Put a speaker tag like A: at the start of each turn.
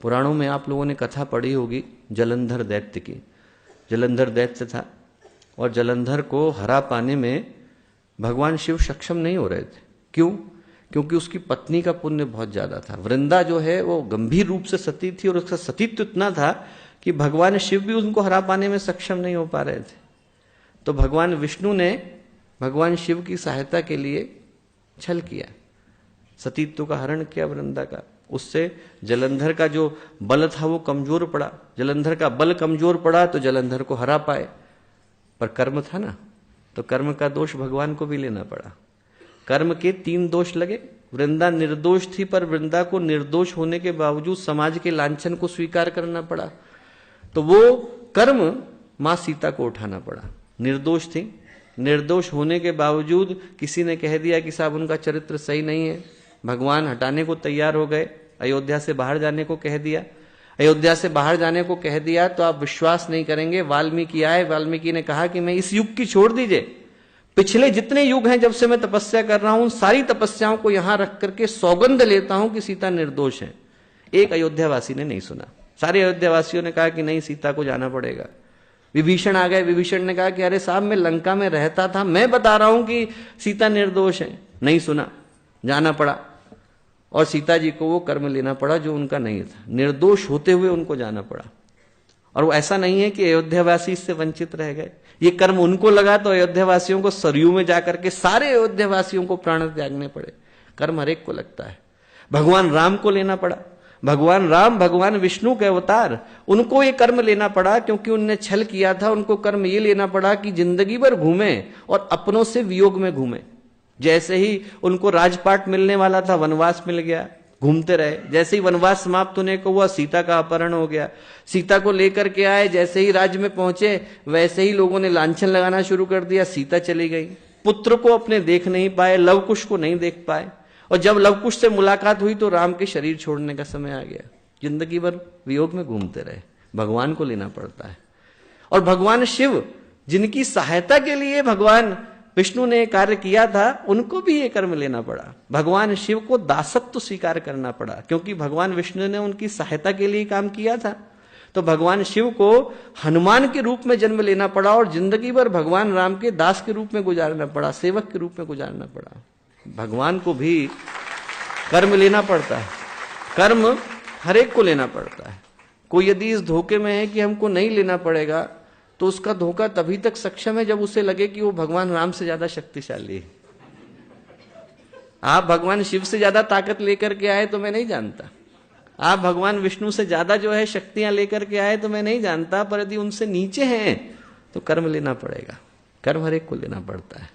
A: पुराणों में आप लोगों ने कथा पढ़ी होगी जलंधर दैत्य की। जलंधर दैत्य था और जलंधर को हरा पाने में भगवान शिव सक्षम नहीं हो रहे थे। क्यों? क्योंकि उसकी पत्नी का पुण्य बहुत ज्यादा था। वृंदा जो है वो गंभीर रूप से सती थी और उसका सतीत्व इतना था कि भगवान शिव भी उनको हरा पाने में सक्षम नहीं हो पा रहे थे। तो भगवान विष्णु ने भगवान शिव की सहायता के लिए छल किया, सतीत्व का हरण किया वृंदा का। उससे जलंधर का जो बल था वो कमजोर पड़ा। जलंधर का बल कमजोर पड़ा तो जलंधर को हरा पाए, पर कर्म था ना, तो कर्म का दोष भगवान को भी लेना पड़ा। कर्म के 3 दोष लगे। वृंदा निर्दोष थी, पर वृंदा को निर्दोष होने के बावजूद समाज के लांछन को स्वीकार करना पड़ा, तो वो कर्म मां सीता को उठाना पड़ा। निर्दोष थी, निर्दोष होने के बावजूद किसी ने कह दिया कि साहब उनका चरित्र सही नहीं है, भगवान हटाने को तैयार हो गए, अयोध्या से बाहर जाने को कह दिया। अयोध्या से बाहर जाने को कह दिया तो आप विश्वास नहीं करेंगे, वाल्मीकि आए, वाल्मीकि ने कहा कि मैं इस युग की छोड़ दीजिए, पिछले जितने युग हैं जब से मैं तपस्या कर रहा हूं, सारी तपस्याओं को यहां रख करके सौगंध लेता हूं कि सीता निर्दोष है। एक अयोध्यावासी ने नहीं सुना। सारे अयोध्यावासियों ने कहा कि नहीं, सीता को जाना पड़ेगा। विभीषण आ गए। विभीषण ने कहा कि अरे साहब मैं लंका में रहता था, मैं बता रहा हूं कि सीता निर्दोष है। नहीं सुना, जाना पड़ा और सीता जी को वो कर्म लेना पड़ा जो उनका नहीं था। निर्दोष होते हुए उनको जाना पड़ा। और वो ऐसा नहीं है कि अयोध्यावासी इससे वंचित रह गए, ये कर्म उनको लगा तो अयोध्यावासियों को सरयू में जाकर के सारे अयोध्यावासियों को प्राण त्यागने पड़े। कर्म हर एक को लगता है। भगवान राम को लेना पड़ा। भगवान राम भगवान विष्णु के अवतार, उनको ये कर्म लेना पड़ा क्योंकि उनने छल किया था। उनको कर्म ये लेना पड़ा कि जिंदगी भर घूमे और अपनों से वियोग में घूमे। जैसे ही उनको राजपाट मिलने वाला था, वनवास मिल गया, घूमते रहे। जैसे ही वनवास समाप्त होने को हुआ, सीता का अपहरण हो गया। सीता को लेकर के आए, जैसे ही राज्य में पहुंचे वैसे ही लोगों ने लांछन लगाना शुरू कर दिया, सीता चली गई। पुत्र को अपने देख नहीं पाए, लवकुश को नहीं देख पाए, और जब लवकुश से मुलाकात हुई तो राम के शरीर छोड़ने का समय आ गया। जिंदगी भर वियोग में घूमते रहे। भगवान को लेना पड़ता है। और भगवान शिव जिनकी सहायता के लिए भगवान विष्णु ने कार्य किया था, उनको भी ये कर्म लेना पड़ा। भगवान शिव को दासत्व स्वीकार करना पड़ा क्योंकि भगवान विष्णु ने उनकी सहायता के लिए काम किया था। तो भगवान शिव को हनुमान के रूप में जन्म लेना पड़ा और जिंदगी भर भगवान राम के दास के रूप में गुजारना पड़ा, सेवक के रूप में गुजारना पड़ा। भगवान को भी कर्म लेना पड़ता है। कर्म हर एक को लेना पड़ता है। कोई यदि इस धोखे में है कि हमको नहीं लेना पड़ेगा, तो उसका धोखा तभी तक सक्षम है जब उसे लगे कि वो भगवान राम से ज्यादा शक्तिशाली है। आप भगवान शिव से ज्यादा ताकत लेकर के आए तो मैं नहीं जानता, आप भगवान विष्णु से ज्यादा जो है शक्तियां लेकर के आए तो मैं नहीं जानता, पर यदि उनसे नीचे हैं तो कर्म लेना पड़ेगा। कर्म हर एक को लेना पड़ता है।